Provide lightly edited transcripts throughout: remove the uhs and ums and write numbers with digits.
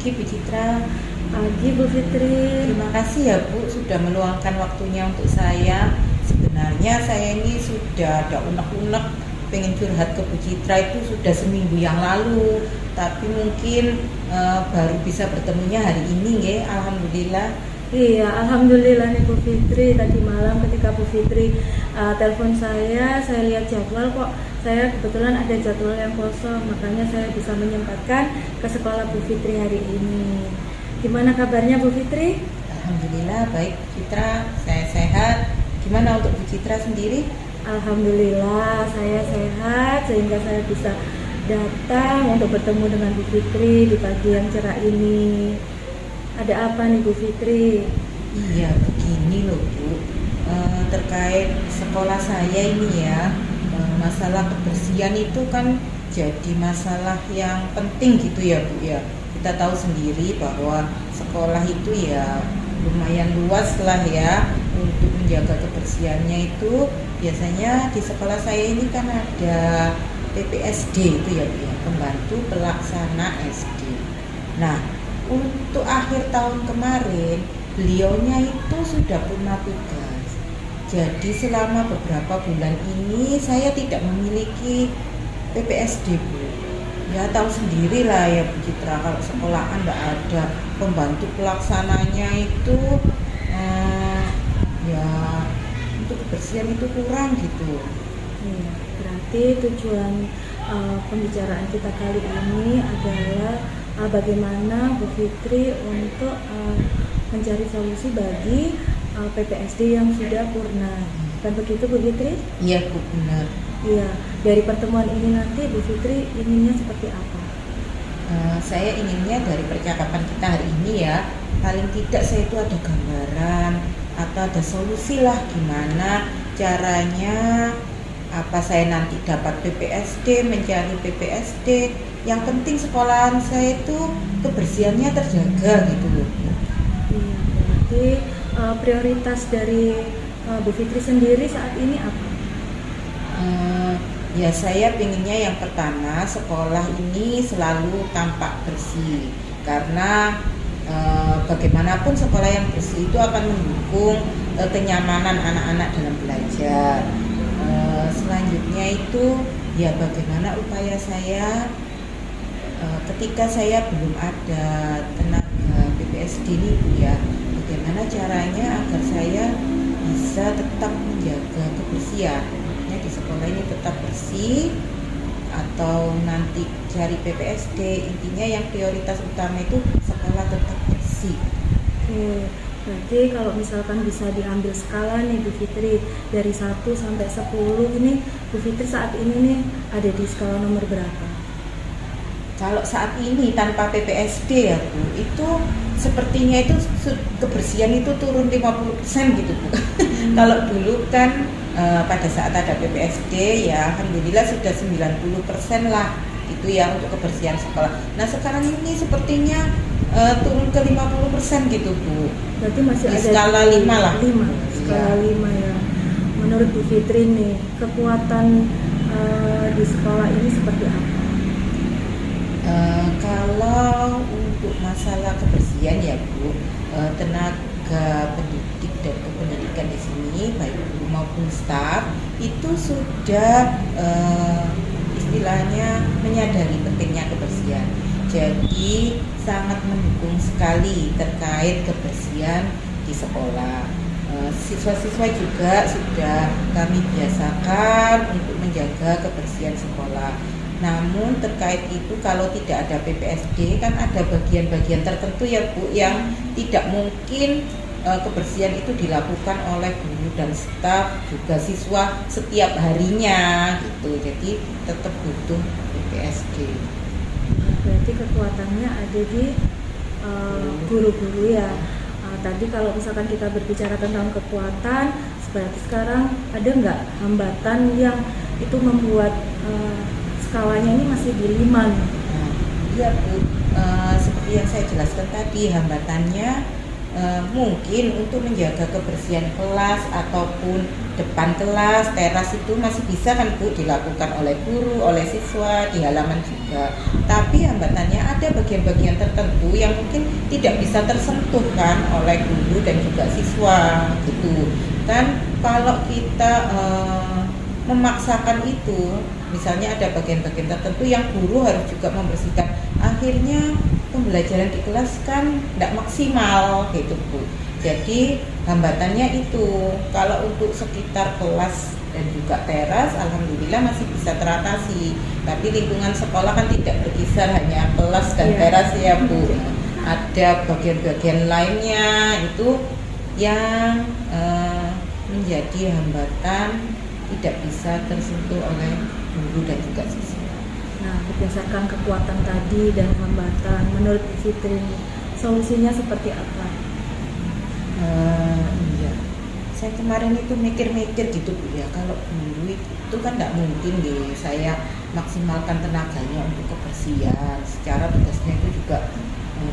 pagi Bu Citra. Pagi Bu Fitri. Terima kasih ya Bu sudah meluangkan waktunya untuk saya. Sebenarnya saya ini sudah ada unek-unek pengen curhat ke Bu Citra itu sudah seminggu yang lalu. Tapi mungkin baru bisa bertemunya hari ini ya. Alhamdulillah. Iya, alhamdulillah nih Bu Fitri. Tadi malam ketika Bu Fitri telepon saya lihat jadwal kok saya kebetulan ada jadwal yang kosong, makanya saya bisa menyempatkan ke sekolah Bu Fitri hari ini. Gimana kabarnya Bu Fitri? Alhamdulillah baik Bu Citra, saya sehat. Gimana untuk Bu Citra sendiri? Alhamdulillah saya sehat sehingga saya bisa datang untuk bertemu dengan Bu Fitri di pagi yang cerah ini. Ada apa nih Bu Fitri? Iya begini loh Bu, terkait sekolah saya ini ya, masalah kebersihan itu kan jadi masalah yang penting gitu ya Bu ya. Kita tahu sendiri bahwa sekolah itu ya lumayan luas lah ya untuk menjaga kebersihannya itu. Biasanya di sekolah saya ini kan ada PPSD itu ya Bu ya, pembantu pelaksana SD. Nah, untuk akhir tahun kemarin beliaunya itu sudah purna tugas. Jadi selama beberapa bulan ini saya tidak memiliki PPSD Bu. Ya tahu sendiri lah ya Bu Citra, kalau sekolahan nggak ada pembantu pelaksananya itu ya untuk kebersihan itu kurang gitu. Iya, berarti tujuan pembicaraan kita kali ini adalah bagaimana Bu Fitri untuk mencari solusi bagi PPSD yang sudah purna. Kan begitu Bu Fitri? Iya Bu, benar. Iya, dari pertemuan ini nanti Bu Fitri inginnya seperti apa? Saya inginnya dari percakapan kita hari ini ya, paling tidak saya itu ada gambaran atau ada solusi lah gimana caranya, apa saya nanti dapat PPSD, mencari PPSD. Yang penting sekolahan saya itu kebersihannya terjaga gitu loh. Iya, berarti prioritas dari Bu Fitri sendiri saat ini apa? Ya saya pinginnya yang pertama sekolah ini selalu tampak bersih, karena bagaimanapun sekolah yang bersih itu akan mendukung kenyamanan anak-anak dalam belajar. Selanjutnya itu ya bagaimana upaya saya ketika saya belum ada tenaga PPSD ini Bu ya, bagaimana caranya agar saya bisa tetap menjaga kebersihan di sekolah ini tetap bersih, atau nanti cari PPSD. Intinya yang prioritas utama itu sekolah tetap bersih. Oke, berarti kalau misalkan bisa diambil skala nih Bu Fitri dari 1 sampai 10 ini, Bu Fitri saat ini nih ada di skala nomor berapa? Kalau saat ini tanpa PPSD ya Bu, itu sepertinya itu kebersihan itu turun 50% gitu Bu. Kalau dulu kan pada saat ada PPSD ya alhamdulillah sudah 90% lah itu ya untuk kebersihan sekolah. Nah sekarang ini sepertinya turun ke 50% gitu Bu. Berarti masih di ada skala 5 lah. 5, skala 5 ya. Menurut Bu Fitri nih, kekuatan di sekolah ini seperti apa? Kalau untuk masalah kebersihan ya Bu, tenaga pendidik dan kependidikan di sini baik guru maupun staf itu sudah istilahnya menyadari pentingnya kebersihan. Jadi sangat mendukung sekali terkait kebersihan di sekolah. Siswa-siswa juga sudah kami biasakan untuk menjaga kebersihan sekolah. Namun terkait itu kalau tidak ada PPSD kan ada bagian-bagian tertentu ya Bu yang tidak mungkin kebersihan itu dilakukan oleh guru dan staf juga siswa setiap harinya gitu. Jadi tetap butuh PPSD. Berarti kekuatannya ada di guru-guru ya. Tadi kalau misalkan kita berbicara tentang kekuatan, berarti sekarang ada nggak hambatan yang itu membuat skalanya ini masih di 5 nih? Iya Bu, seperti yang saya jelaskan tadi, hambatannya mungkin untuk menjaga kebersihan kelas ataupun depan kelas, teras itu masih bisa kan Bu dilakukan oleh guru, oleh siswa, di halaman juga. Tapi hambatannya ada bagian-bagian tertentu yang mungkin tidak bisa tersentuh kan oleh guru dan juga siswa gitu. Dan kalau kita memaksakan itu, misalnya ada bagian-bagian tertentu yang guru harus juga membersihkan, akhirnya pembelajaran di kelas kan tidak maksimal gitu Bu. Jadi hambatannya itu, kalau untuk sekitar kelas dan juga teras, alhamdulillah masih bisa teratasi. Tapi lingkungan sekolah kan tidak berkisar hanya kelas dan teras ya Bu. Ada bagian-bagian lainnya itu yang menjadi hambatan, tidak bisa tersentuh oleh guru dan juga siswa. Nah, berdasarkan kekuatan tadi dan hambatan, menurut Bu Fitri, solusinya seperti apa? Iya, saya kemarin itu mikir-mikir gitu Bu ya, kalau guru itu kan tidak mungkin deh saya maksimalkan tenaganya untuk kebersihan, secara tugasnya itu juga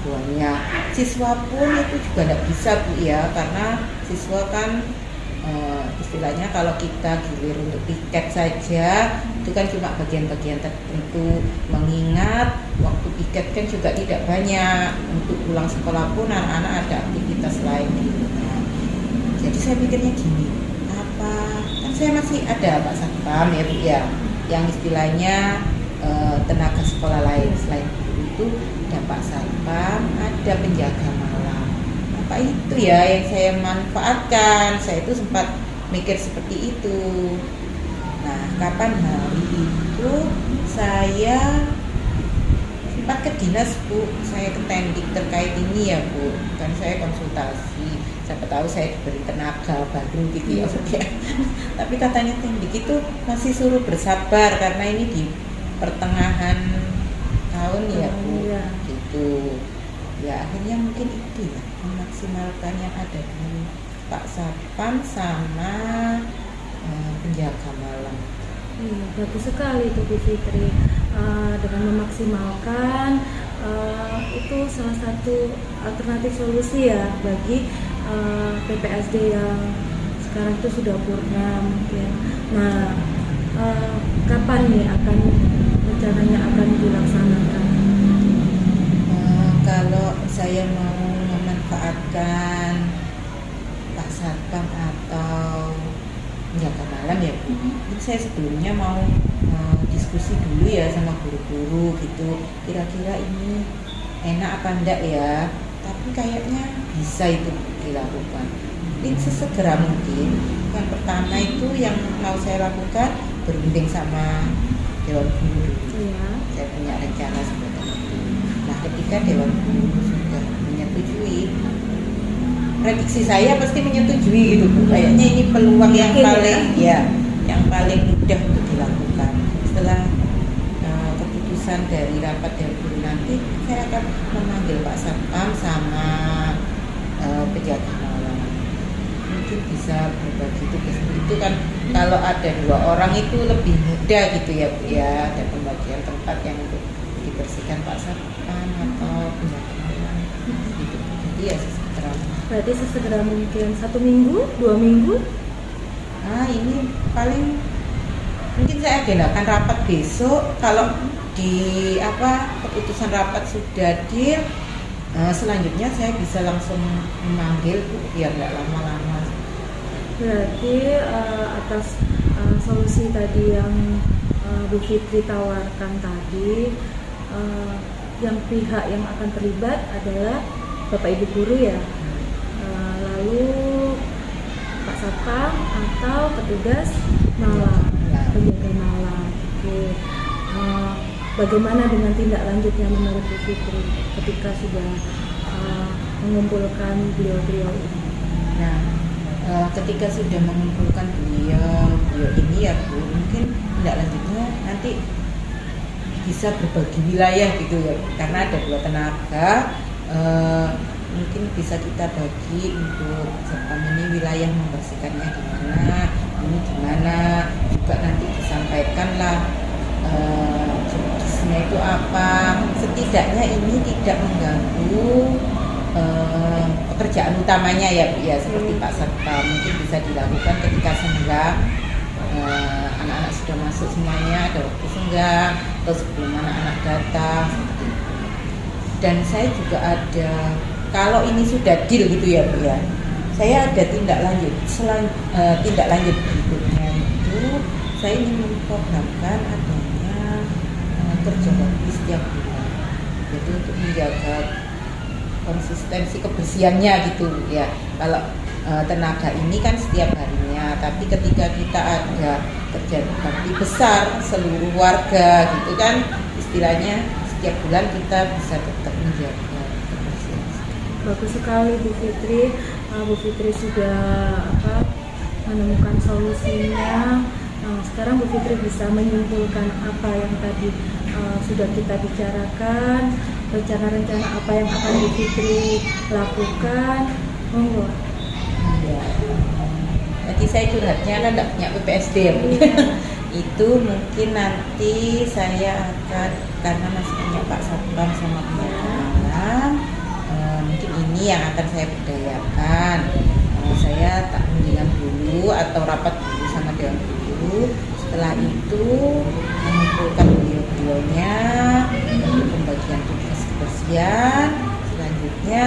banyak. Siswa pun itu juga tidak bisa Bu ya, karena siswa kan istilahnya kalau kita gilir untuk piket saja itu kan cuma bagian-bagian tertentu, mengingat waktu piket kan juga tidak banyak, untuk pulang sekolah pun anak-anak ada aktivitas lain gitu. Jadi saya pikirnya gini, apa kan saya masih ada Pak Satpam ya Bu ya, yang istilahnya tenaga sekolah lain selain guru itu ada Pak Satpam, ada penjaga malam. Apa itu ya yang saya manfaatkan? Saya itu sempat mikir seperti itu. Nah, kapan hari itu saya sempat ke dinas Bu, saya ke Tendik terkait ini ya Bu, kan saya konsultasi, siapa tahu saya diberi tenaga baru gitu ya Bu ya. Tapi katanya Tendik itu masih suruh bersabar karena ini di pertengahan tahun ya Bu, gitu. Ya akhirnya mungkin itu ya, memaksimalkan yang ada di Pak Satpam sama penjaga malam. Bagus sekali itu Bu Fitri. Dengan memaksimalkan itu salah satu alternatif solusi ya bagi PPSD yang sekarang itu sudah purna mungkin. Nah, kapan nih akan rencananya akan dilaksanakan? Kalau saya mau memanfaatkan Pak Satpam atau penjaga malam ya Bu, saya sebelumnya mau diskusi dulu ya sama guru-guru gitu, kira-kira ini enak apa enggak ya. Tapi kayaknya bisa itu dilakukan, mungkin sesegera mungkin. Yang pertama itu yang mau saya lakukan berunding sama Dewan Guru dulu. Saya punya rencana seperti itu. Nah, ketika Dewan Guru sudah menyetujui, prediksi saya pasti menyetujui gitu Bu. Kayaknya ini peluang yang paling yang paling mudah untuk dilakukan. Setelah keputusan dari rapat Dewan Guru nanti, saya akan memanggil Pak Satpam sama penjaga malam. Mungkin bisa berbagi tugas itu kan, kalau ada 2 orang itu lebih mudah gitu ya Bu ya, ada pembagian tempat yang untuk dibersihkan Pak Satpam atau penjaga malam gitu. Jadi ya sesegera. Berarti sesegera mungkin 1 minggu, 2 minggu? Nah, ini paling mungkin saya agendakan rapat besok. Kalau di keputusan rapat sudah deal, selanjutnya saya bisa langsung memanggil Bu, biar nggak lama-lama. Berarti atas solusi tadi yang Bu Fitri tawarkan tadi, yang pihak yang akan terlibat adalah Bapak Ibu guru ya, lalu Pak Satpam atau petugas malam, penjaga malam. Oke. Bagaimana dengan tindak lanjutnya menurut Bu Fitri ketika sudah mengumpulkan beliau-beliau ini? Nah, ketika sudah mengumpulkan beliau ini ya Bu, mungkin tindak lanjutnya nanti bisa berbagi wilayah gitu ya, karena ada 2 tenaga. Mungkin bisa kita bagi untuk Satpam ini wilayah membersihkannya di mana, ini di mana, juga nanti disampaikanlah jenisnya itu apa. Setidaknya ini tidak mengganggu pekerjaan utamanya ya Bu ya, seperti Pak Satpam mungkin bisa dilakukan ketika senggang, anak-anak sudah masuk semuanya, ada waktu senggang atau sebelum anak-anak datang seperti itu. Dan saya juga ada, kalau ini sudah deal gitu ya Bu ya, saya ada tindak lanjut berikutnya itu saya ingin memprogramkan adanya kerja bakti setiap bulan, jadi untuk menjaga konsistensi kebersihannya gitu ya. Kalau tenaga ini kan setiap harinya, tapi ketika kita ada kerja bakti besar seluruh warga gitu kan, istilahnya setiap bulan kita bisa tetap menjaga kebersihan. Bagus sekali Bu Fitri. Bu Fitri sudah menemukan solusinya. Sekarang Bu Fitri bisa menyimpulkan apa yang tadi sudah kita bicarakan, rencana-rencana apa yang akan Bu Fitri lakukan. Monggo. Ya. Nanti saya curhatnya kan nggak punya PPSD ya Bu. Itu mungkin nanti saya akan, karena masih punya Pak Satpam sama punya kenalan, mungkin ini yang akan saya berdayakan. Saya tak mendiam dulu atau rapat dulu sama Dewan Guru. Setelah itu mengumpulkan beliau-beliaunya untuk pembagian tugas kebersihan. Selanjutnya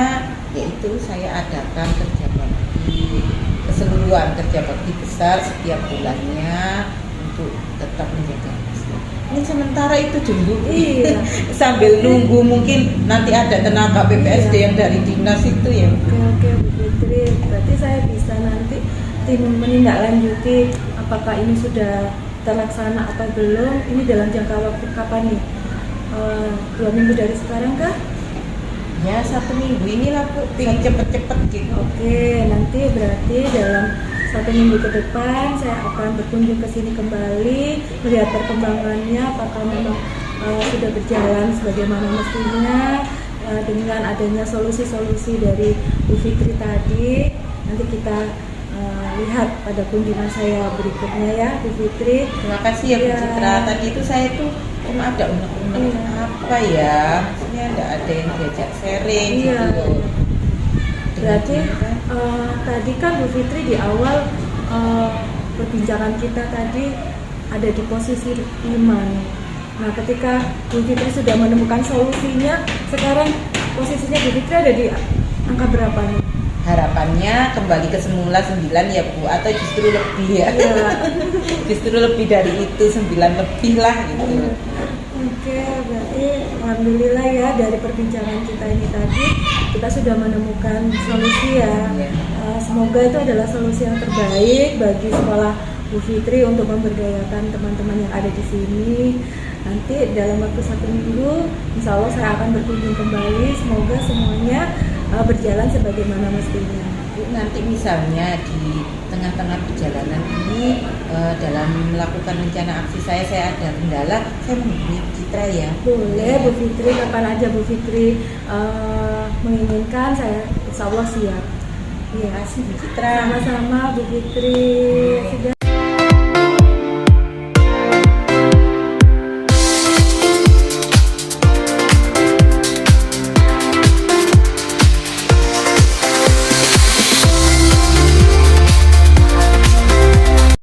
yaitu saya adakan kerja bakti keseluruhan, kerja bakti besar setiap bulannya untuk tetap menjaga kebersihan. Ini sementara itu dulu, Iya. sambil nunggu mungkin nanti ada tenaga PPSD yang dari dinas itu ya. Oke Bu Fitri, berarti saya bisa nanti tim menindaklanjuti apakah ini sudah terlaksana atau belum. Ini dalam jangka waktu kapan nih? 2 minggu dari sekarang kah? Ya 1 minggu inilah Bu, pengen cepet-cepet gitu. Oke, nanti berarti dalam 1 minggu ke depan saya akan berkunjung ke sini kembali, melihat perkembangannya apakah memang sudah berjalan sebagaimana mestinya. Dengan adanya solusi-solusi dari Bu Fitri tadi, nanti kita lihat pada kunjungan saya berikutnya ya Bu Fitri. Terima kasih ya Bu Ya. Citra. Tadi itu saya tuh cuma ada unek-unek Iya. apa ya, maksudnya nggak ada yang diajak sharing Iya. gitu loh. Berarti tadi kan Bu Fitri di awal perbincangan kita tadi ada di posisi 5. Nah, ketika Bu Fitri sudah menemukan solusinya, sekarang posisinya Bu Fitri ada di angka berapa nih? Harapannya kembali ke semula 9 ya Bu, atau justru lebih ya. Iya. Justru lebih dari itu, 9 lebih lah gitu. Oke, berarti alhamdulillah ya dari perbincangan kita ini tadi kita sudah menemukan solusi ya. Iya. Semoga itu adalah solusi yang terbaik bagi sekolah Bu Fitri untuk memberdayakan teman-teman yang ada di sini. Nanti dalam waktu 1 minggu, insya Allah saya akan berkunjung kembali. Semoga semuanya berjalan sebagaimana mestinya. Bu, nanti misalnya di tengah-tengah perjalanan ini dalam melakukan rencana aksi saya ada kendala, saya menghubungi Citra ya. Boleh Bu Fitri, kapan aja Bu Fitri menginginkan, saya insya Allah siap. Terima kasih Bu Citra. Sama-sama Bu Fitri. Sudah.